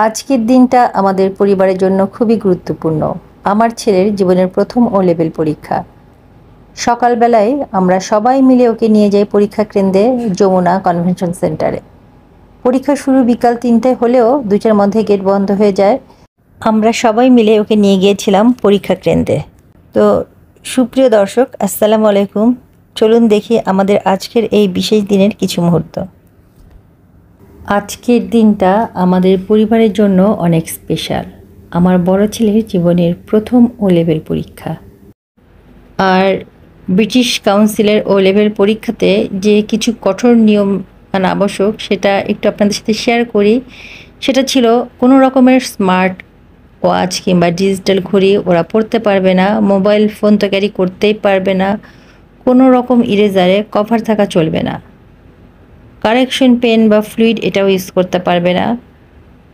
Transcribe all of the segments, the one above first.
আজকের দিনটা আমাদের পরিবারের জন্য খুবই গুরুত্বপূর্ণ। আমার ছেলের জীবনের প্রথম ও লেভেল পরীক্ষা। সকালবেলায় আমরা সবাই মিলে ওকে নিয়ে যাই পরীক্ষা কেন্দ্রে, যমুনা কনভেনশন সেন্টারে। পরীক্ষা শুরু বিকাল ৩টায় হলেও ২টার মধ্যে গেট বন্ধ হয়ে যায়। আমরা সবাই মিলে ওকে নিয়ে গিয়েছিলাম পরীক্ষা কেন্দ্রে। তো সুপ্রিয় দর্শক, আসসালামু আলাইকুম। চলুন দেখি আমাদের আজকের এই বিশেষ দিনের কিছু মুহূর্ত। আজকের দিনটা আমাদের পরিবারের জন্য অনেক স্পেশাল। আমার বড় ছেলের জীবনের প্রথম ও লেভেল পরীক্ষা। আর ব্রিটিশ কাউন্সিলের ও লেভেল পরীক্ষাতে যে কিছু কঠোর নিয়ম আবশ্যক সেটা একটু আপনাদের সাথে শেয়ার করি। সেটা ছিল কোনো রকমের স্মার্ট ওয়াচ কিংবা ডিজিটাল ঘড়ি ওরা পড়তে পারবে না, মোবাইল ফোন তো ক্যারি করতেই পারবে না, কোনো রকম ইরেজারে কভার থাকা চলবে না, কারেকশন পেন বা ফ্লুইড এটাও ইউজ করতে পারবে না।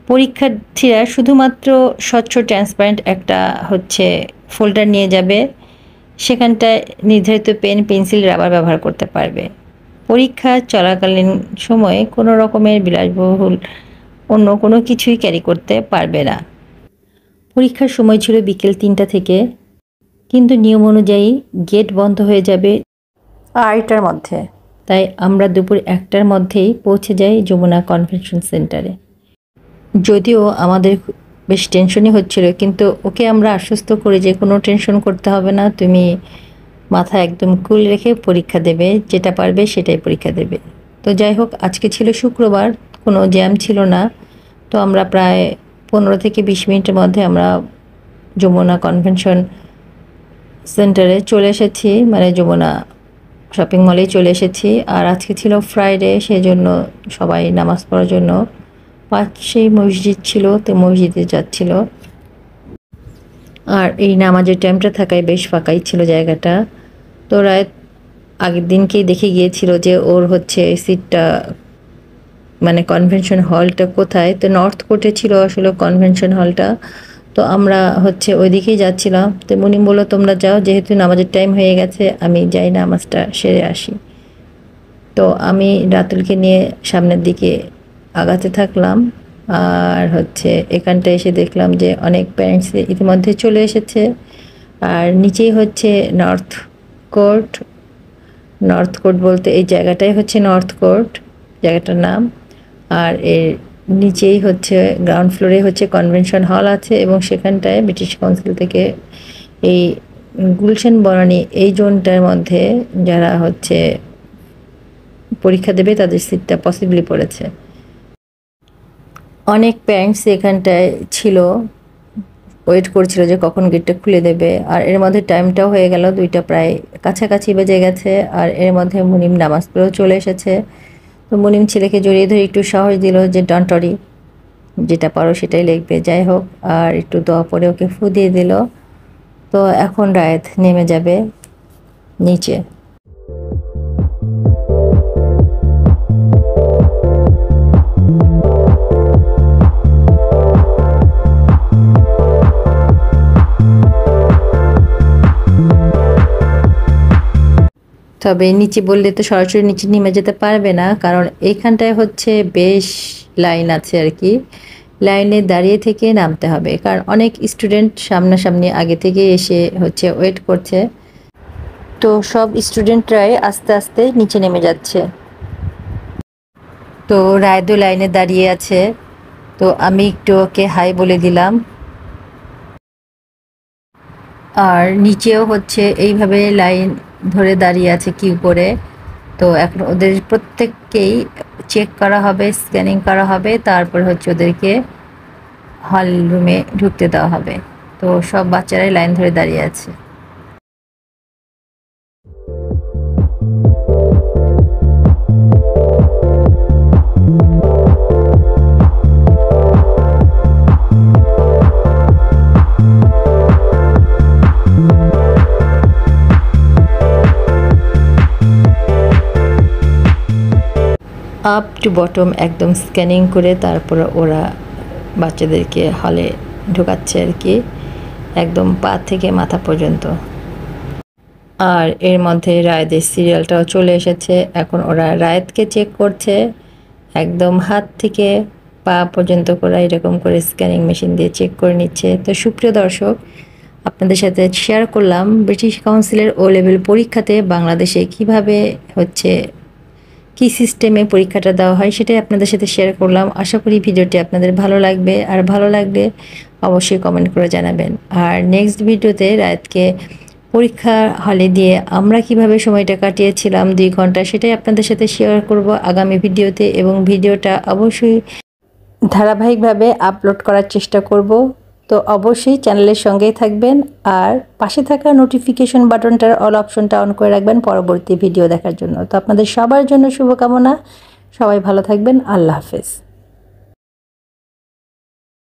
পরীক্ষার্থীরা শুধুমাত্র স্বচ্ছ ট্রান্সপারেন্ট একটা ফোল্ডার নিয়ে যাবে, সেখানটায় নির্ধারিত পেন, পেন্সিল, রাবার ব্যবহার করতে পারবে। পরীক্ষা চলাকালীন সময়ে কোনো রকমের বিলাসবহুল অন্য কোনো কিছুই ক্যারি করতে পারবে না। পরীক্ষার সময় ছিল বিকেল ৩টা থেকে, কিন্তু নিয়ম অনুযায়ী গেট বন্ধ হয়ে যাবে ৮টার মধ্যে। তাই আমরা দুপুর ১টার মধ্যেই পৌঁছে যাই যমুনা কনভেনশন সেন্টারে। যদিও আমাদের বেশ টেনশনই হচ্ছিল, কিন্তু ওকে আমরা আশ্বস্ত করি যে কোনো টেনশন করতে হবে না, তুমি মাথা একদম কুল রেখে পরীক্ষা দেবে, যেটা পারবে সেটাই পরীক্ষা দেবে। তো যাই হোক, আজকে ছিল শুক্রবার, কোনো জ্যাম ছিল না। তো আমরা প্রায় ১৫ থেকে ২০ মিনিটের মধ্যে আমরা যমুনা কনভেনশন সেন্টারে চলে এসেছি, মানে যমুনা শপিং মলেই চলে এসেছি। আর আজকে ছিল ফ্রাইডে, সেই জন্য সবাই নামাজ পড়ার জন্য পাশেই মসজিদ ছিল, তো মসজিদে যাচ্ছিল। আর এই নামাজের টাইমটা থাকায় বেশ ফাঁকাই ছিল জায়গাটা। তো রাত আগের দিনকেই দেখে গিয়েছিল যে ওর সিটটা, মানে কনভেনশন হলটা কোথায়। তো নর্থ কোর্টে ছিল আসলে কনভেনশন হলটা। তো আমরা ওইদিকেই যাচ্ছিলাম। তো মুনিম বললো তোমরা যাও, যেহেতু নামাজের টাইম হয়ে গেছে, আমি যাই নামাজটা সেরে আসি। তো আমি রাতুলকে নিয়ে সামনের দিকে আগাতে থাকলাম। আর এখানটায় এসে দেখলাম যে অনেক প্যারেন্টস ইতিমধ্যে চলে এসেছে। আর নিচেই নর্থ কোর্ট। নর্থ কোর্ট বলতে এই জায়গাটাই নর্থ কোর্ট জায়গাটার নাম। আর এর নিচেই গ্রাউন্ড ফ্লোরে কনভেনশন হল আছে, এবং সেখানটায় ব্রিটিশ কাউন্সিল থেকে এই গুলশান বনানী এই জোনটার মধ্যে যারা পরীক্ষা দেবে তাদের সিটটা পসিবলি পড়েছে। অনেক প্যারেন্টস এখানটায় ছিল, ওয়েট করছিল যে কখন গেটটা খুলে দেবে। আর এর মধ্যে টাইমটাও হয়ে গেল, 2টা প্রায় কাছাকাছি বেজে গেছে। আর এর মধ্যে মুনিম নামাজ পড়েও চলে এসেছে। তো মুনিম ছেলেকে জড়িয়ে ধরে একটু সাহস দিল যে ডন্ট ওয়ারি, যেটা পারো সেটাই লিখবে। যাই হোক, আর একটু দোয়া পরে ওকে ফু দিয়ে দিল। তো এখন রায়েত নেমে যাবে নিচে। তবে নিচে বললে তো সরাসরি নিচে নেমে যেতে পারবে না, কারণ এইখানটায় বেশ লাইন আছে আর কি। লাইনে দাঁড়িয়ে থেকে নামতে হবে, কারণ অনেক স্টুডেন্ট সামনাসামনি আগে থেকে এসে ওয়েট করছে। তো সব স্টুডেন্টরাই আস্তে আস্তে নিচে নেমে যাচ্ছে। তো রায়দও লাইনে দাঁড়িয়ে আছে, তো আমি একটু ওকে হাই বলে দিলাম। আর নিচেও এইভাবে লাইন ধরে দাঁড়িয়ে আছে কিউ করে। তো এখন ওদের প্রত্যেককেই চেক করা হবে, স্ক্যানিং করা হবে, তারপর ওদেরকে হল রুমে ঢুকতে দেওয়া হবে। তো সব বাচ্চারাই লাইন ধরে দাঁড়িয়ে আছে। আপ টু বটম একদম স্ক্যানিং করে তারপর ওরা বাচ্চাদেরকে হলে ঢোকাচ্ছে আর কি, একদম পা থেকে মাথা পর্যন্ত। আর এর মধ্যে রায়েদের সিরিয়ালটাও চলে এসেছে। এখন ওরা রায়েদকে চেক করছে, একদম হাত থেকে পা পর্যন্ত করা এরকম করে স্ক্যানিং মেশিন দিয়ে চেক করে নিচ্ছে। তো সুপ্রিয় দর্শক, আপনাদের সাথে শেয়ার করলাম ব্রিটিশ কাউন্সিলের ও লেভেল পরীক্ষাতে বাংলাদেশে কিভাবে হচ্ছে কী সিস্টেমে পরীক্ষাটা দেওয়া হয় সেটাই আপনাদের সাথে শেয়ার করলাম। আশা করি ভিডিওটি আপনাদের ভালো লাগবে, আর ভালো লাগলে অবশ্যই কমেন্ট করে জানাবেন। আর নেক্সট ভিডিওতে রাতকে পরীক্ষা হলে দিয়ে আমরা কিভাবে সময়টা কাটিয়েছিলাম 2 ঘন্টা, সেটাই আপনাদের সাথে শেয়ার করব আগামী ভিডিওতে, এবং ভিডিওটা অবশ্যই ধারাবাহিকভাবে আপলোড করার চেষ্টা করব। তো অবশ্যই চ্যানেলের সঙ্গেই থাকবেন, আর পাশে থাকা নোটিফিকেশন বাটনটার অল অপশনটা অন করে রাখবেন পরবর্তী ভিডিও দেখার জন্য। তো আপনাদের সবার জন্য শুভকামনা, সবাই ভালো থাকবেন। আল্লাহ হাফেজ।